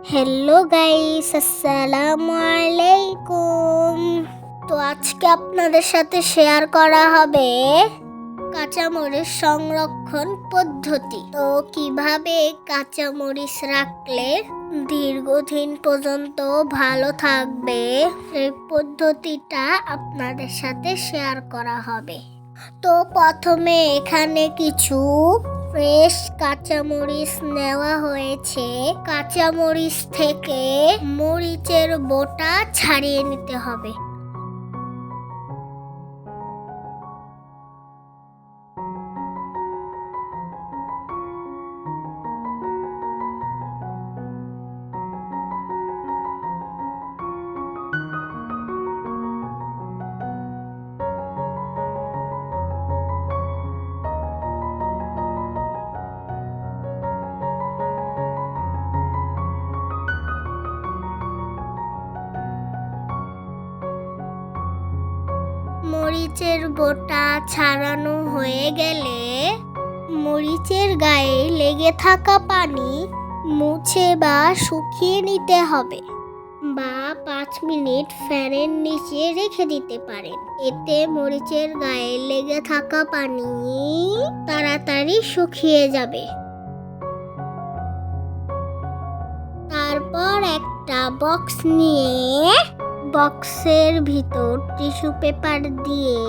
Hello guys, আসসালামু আলাইকুম। তো আজকে আপনাদের সাথে শেয়ার করা হবে কাঁচামরিচ সংরক্ষণ পদ্ধতি। তো কিভাবে কাঁচামরিচ রাখলে দীর্ঘদিন পর্যন্ত ভালো থাকবে, এই পদ্ধতিটা আপনাদের সাথে শেয়ার করা হবে। তো প্রথমে এখানে কিছু ফ্রেশ কাঁচামরিচ নেওয়া হয়েছে। কাঁচামরিচ থেকে মরিচের বোটা ছাড়িয়ে নিতে হবে। মরিচের বোটা ছাড়ানো হয়ে গেলে মরিচের গায়ে লেগে থাকা পানি মুছে বা শুকিয়ে নিতে হবে, বা 5 মিনিট ফ্যানের নিচে রেখে দিতে পারেন। এতে মরিচের গায়ে লেগে থাকা পানি তাড়াতাড়ি শুকিয়ে যাবে। তারপর একটা বক্স নিয়ে বক্সের ভিতর টিস্যু পেপার দিয়ে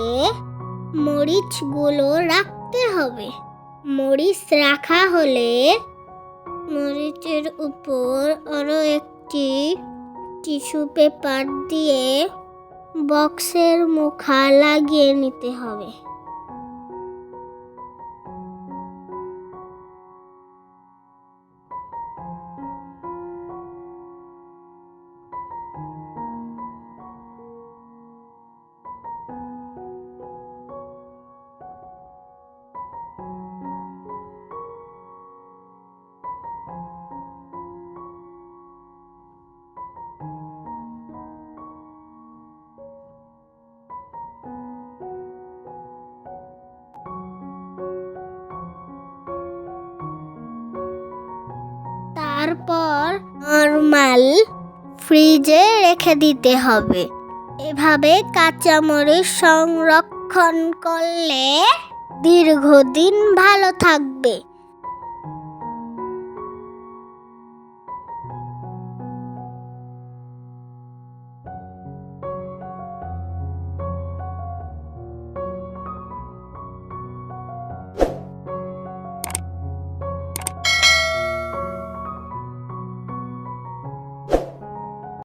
মরিচগুলো রাখতে হবে। মরিচ রাখা হলে মরিচের উপর আরো একটি টিস্যু পেপার দিয়ে বক্সের মুখা লাগিয়ে নিতে হবে। তারপর নরমাল ফ্রিজে রেখে দিতে হবে। এভাবে কাঁচামরিচ সংরক্ষণ করলে দীর্ঘদিন ভালো থাকবে।